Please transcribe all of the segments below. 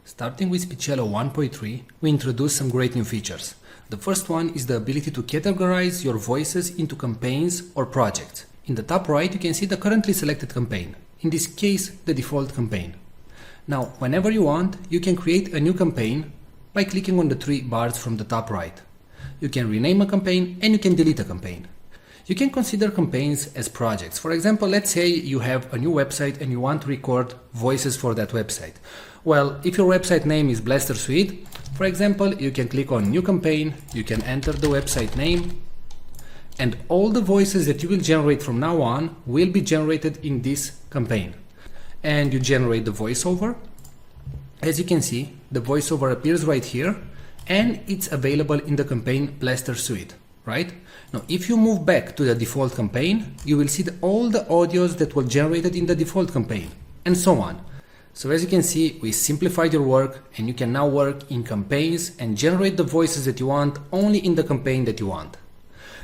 Starting with Speechelo 1.3, we introduced some great new features. The first one is the ability to categorize your voices into campaigns or projects. In the top right, you can see the currently selected campaign, in this case, the default campaign. Now, whenever you want, you can create a new campaign by clicking on the three bars from the top right. You can rename a campaign and you can delete a campaign. You can consider campaigns as projects. For example, let's say you have a new website and you want to record voices for that website. Well, if your website name is Blaster Suite, for example, you can click on New Campaign, you can enter the website name, and all the voices that you will generate from now on will be generated in this campaign. And you generate the voiceover. As you can see, the voiceover appears right here, and it's available in the campaign Blaster Suite, right? Now, if you move back to the default campaign, you will see all the audios that were generated in the default campaign, and so on. So as you can see, we simplified your work, and you can now work in campaigns and generate the voices that you want only in the campaign that you want.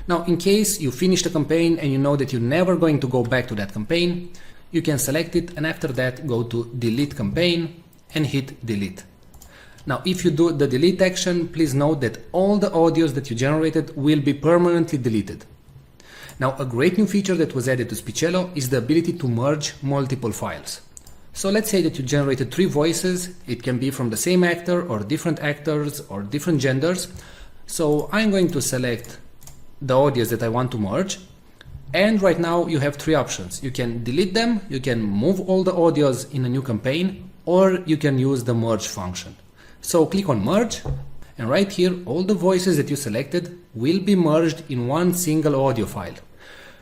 Now, in case you finish the campaign and you know that you're never going to go back to that campaign, you can select it and after that go to Delete Campaign and hit Delete. Now, if you do the delete action, please note that all the audios that you generated will be permanently deleted. Now, a great new feature that was added to Speechelo is the ability to merge multiple files. So let's say that you generated 3 voices. It can be from the same actor or different actors or different genders. So I'm going to select the audios that I want to merge. And right now you have 3 options. You can delete them, you can move all the audios in a new campaign, or you can use the merge function. So click on merge, and right here all the voices that you selected will be merged in one single audio file.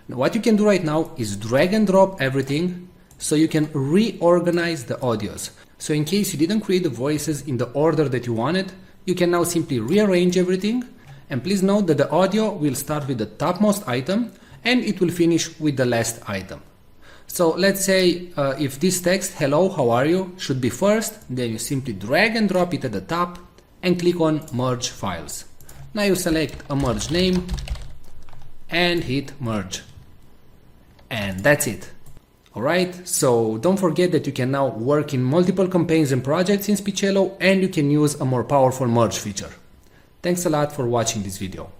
Now, what you can do right now is drag and drop everything so you can reorganize the audios. So in case you didn't create the voices in the order that you wanted, you can now simply rearrange everything. And please note that the audio will start with the topmost item and it will finish with the last item. So let's say if this text, hello, how are you, should be first, then you simply drag and drop it at the top and click on merge files. Now you select a merge name and hit merge. And that's it. Alright, so don't forget that you can now work in multiple campaigns and projects in Speechelo, and you can use a more powerful merge feature. Thanks a lot for watching this video.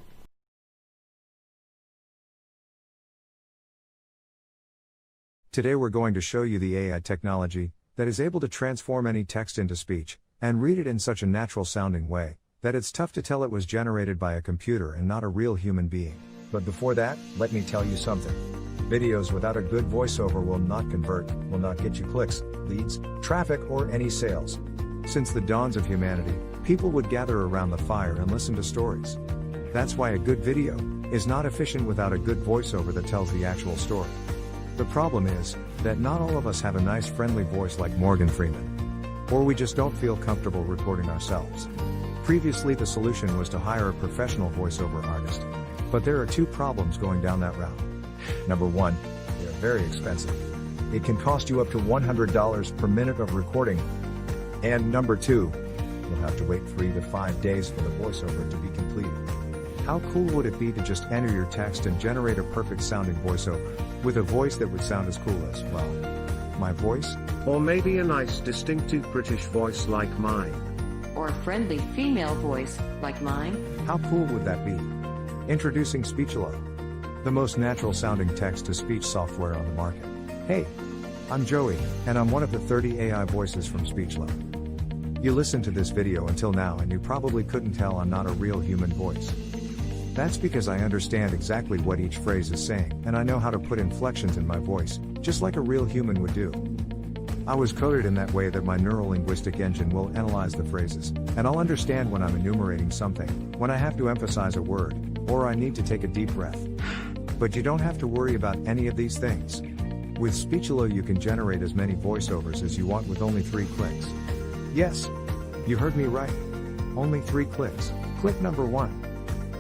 Today we're going to show you the AI technology that is able to transform any text into speech and read it in such a natural sounding way that it's tough to tell it was generated by a computer and not a real human being. But before that, let me tell you something. Videos without a good voiceover will not convert, will not get you clicks, leads, traffic, or any sales. Since the dawns of humanity, people would gather around the fire and listen to stories. That's why a good video is not efficient without a good voiceover that tells the actual story. The problem is that not all of us have a nice friendly voice like Morgan Freeman. Or we just don't feel comfortable recording ourselves. Previously the solution was to hire a professional voiceover artist. But there are 2 problems going down that route. Number 1, they are very expensive. It can cost you up to $100 per minute of recording. And number 2, you'll have to wait 3 to 5 days for the voiceover to be completed. How cool would it be to just enter your text and generate a perfect sounding voiceover, with a voice that would sound as cool as, well, my voice? Or maybe a nice distinctive British voice like mine. Or a friendly female voice like mine. How cool would that be? Introducing Speechelo, the most natural sounding text-to-speech software on the market. Hey, I'm Joey, and I'm one of the 30 AI voices from Speechelo. You listened to this video until now and you probably couldn't tell I'm not a real human voice. That's because I understand exactly what each phrase is saying, and I know how to put inflections in my voice, just like a real human would do. I was coded in that way that my neurolinguistic engine will analyze the phrases, and I'll understand when I'm enumerating something, when I have to emphasize a word, or I need to take a deep breath. But you don't have to worry about any of these things. With Speechelo you can generate as many voiceovers as you want with only 3 clicks. Yes, you heard me right. Only 3 clicks. Click number 1.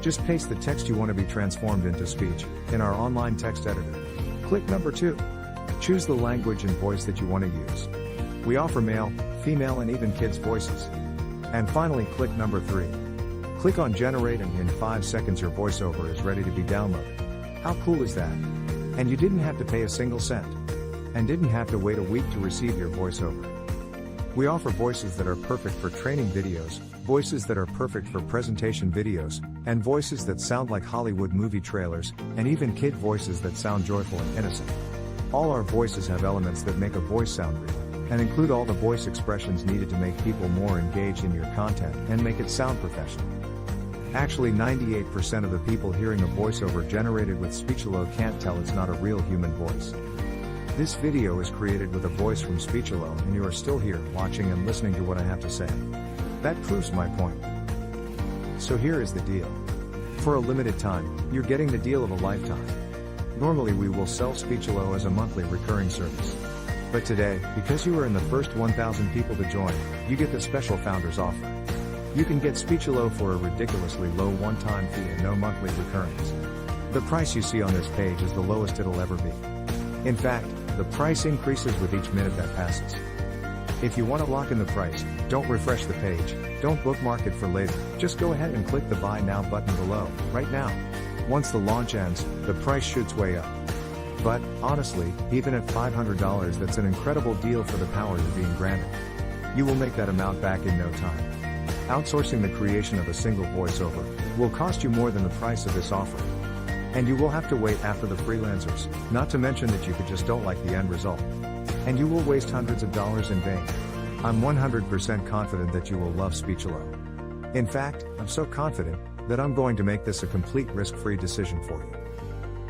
Just paste the text you want to be transformed into speech in our online text editor. Click number 2. Choose the language and voice that you want to use. We offer male, female, and even kids' voices. And finally, click number 3. Click on generate and in 5 seconds your voiceover is ready to be downloaded. How cool is that? And you didn't have to pay a single cent. And didn't have to wait a week to receive your voiceover. We offer voices that are perfect for training videos, voices that are perfect for presentation videos, and voices that sound like Hollywood movie trailers, and even kid voices that sound joyful and innocent. All our voices have elements that make a voice sound real, and include all the voice expressions needed to make people more engaged in your content and make it sound professional. Actually, 98% of the people hearing a voiceover generated with Speechelo can't tell it's not a real human voice. This video is created with a voice from Speechelo, and you are still here watching and listening to what I have to say. That proves my point. So here is the deal. For a limited time, you're getting the deal of a lifetime. Normally we will sell Speechelo as a monthly recurring service. But today, because you are in the first 1,000 people to join, you get the special founders offer. You can get Speechelo for a ridiculously low one-time fee and no monthly recurrings. The price you see on this page is the lowest it'll ever be. In fact, the price increases with each minute that passes. If you want to lock in the price, don't refresh the page, don't bookmark it for later, just go ahead and click the Buy Now button below, right now. Once the launch ends, the price shoots way up. But, honestly, even at $500 that's an incredible deal for the power you're being granted. You will make that amount back in no time. Outsourcing the creation of a single voiceover will cost you more than the price of this offer. And you will have to wait after the freelancers, not to mention that you just don't like the end result. And you will waste hundreds of dollars in vain. I'm 100% confident that you will love Speechelo. In fact, I'm so confident that I'm going to make this a complete risk-free decision for you.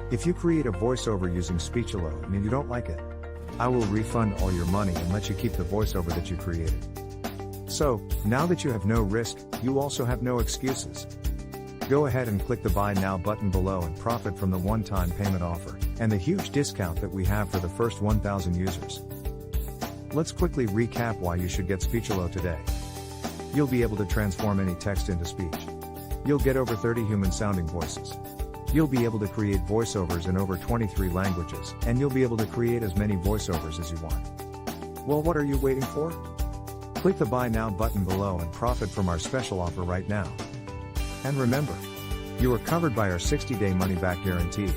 If you create a voiceover using Speechelo and you don't like it, I will refund all your money and let you keep the voiceover that you created. So, now that you have no risk, you also have no excuses. Go ahead and click the Buy Now button below and profit from the one-time payment offer, and the huge discount that we have for the first 1,000 users. Let's quickly recap why you should get Speechelo today. You'll be able to transform any text into speech. You'll get over 30 human-sounding voices. You'll be able to create voiceovers in over 23 languages, and you'll be able to create as many voiceovers as you want. Well, what are you waiting for? Click the Buy Now button below and profit from our special offer right now. And remember, you are covered by our 60-day money-back guarantee.